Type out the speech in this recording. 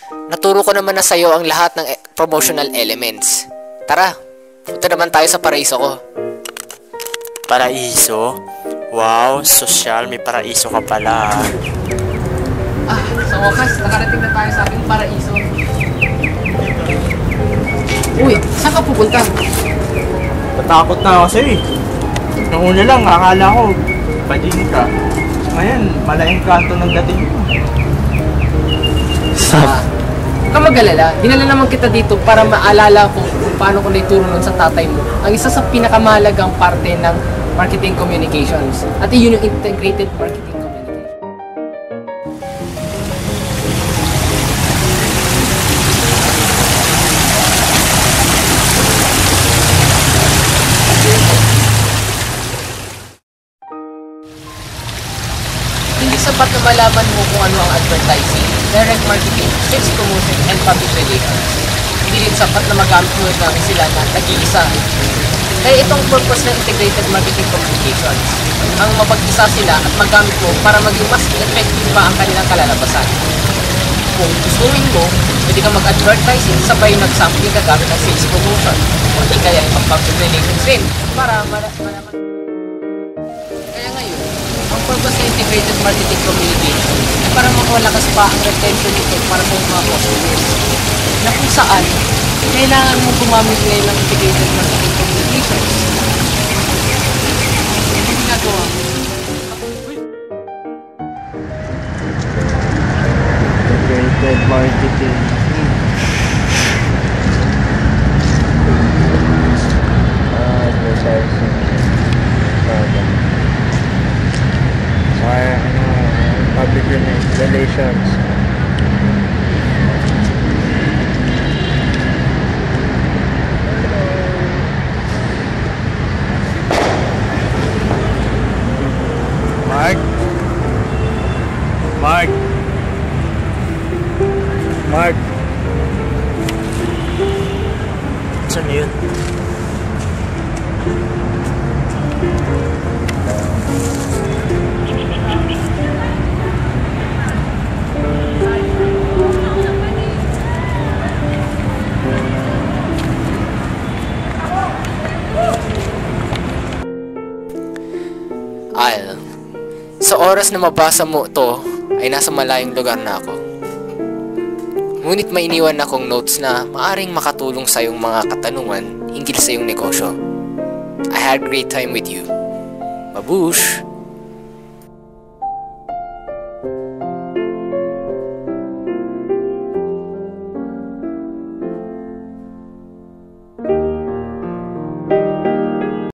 Naturo ko naman na sa'yo ang lahat ng promotional elements. Tara, punta naman tayo sa paraiso ko. Paraiso? Wow, sosyal, may paraiso ka pala. Sa wakas, nakarating na tayo sa aking paraiso. Uy, saan ka pupunta? Natakot na ako sa'yo eh. Nung una lang, akala ko, bading ka. Ngayon, malaking kanto ng dating mo. Huwag ka mag-alala. Dinala naman kita dito para maalala ko kung paano ko naituro nun sa tatay mo. Ang isa sa pinakamahalagang parte ng marketing communications. At yun yung integrated marketing communication. Hindi sapat na malaman mo kung ano ang advertising, direct marketing, sales promotion, and public relations. Hindi rin sapat na magamit mo namin sila na nag-iisa. Kaya itong purpose ng integrated marketing communications, ang mapag-isa sila at magamit mo para maging mas effective pa ang kanilang kalalabasan. Kung gustuin mo, pwede kang mag-advertising sabay nag-sampling ka gamit ng sales promotion o di kaya ibang public relations rin para malaman. Kaya ngayon, ang purpose ng integrated marketing communication ay para makawalakas pa ang retention nito para sa mga customers na kung saan kailangan mo gumamit ngayon ng integrated marketing communications. Ang ginagawa mo. Integrated marketing. Advertising. Public relations. Mark? Mark? Mark? Saan yun? Al, sa oras na mabasa mo to, ay nasa malayong lugar na ako. Ngunit may iniwan akong notes na maaring makatulong sa iyong mga katanungan hinggil sa iyong negosyo. I had a great time with you. Babush!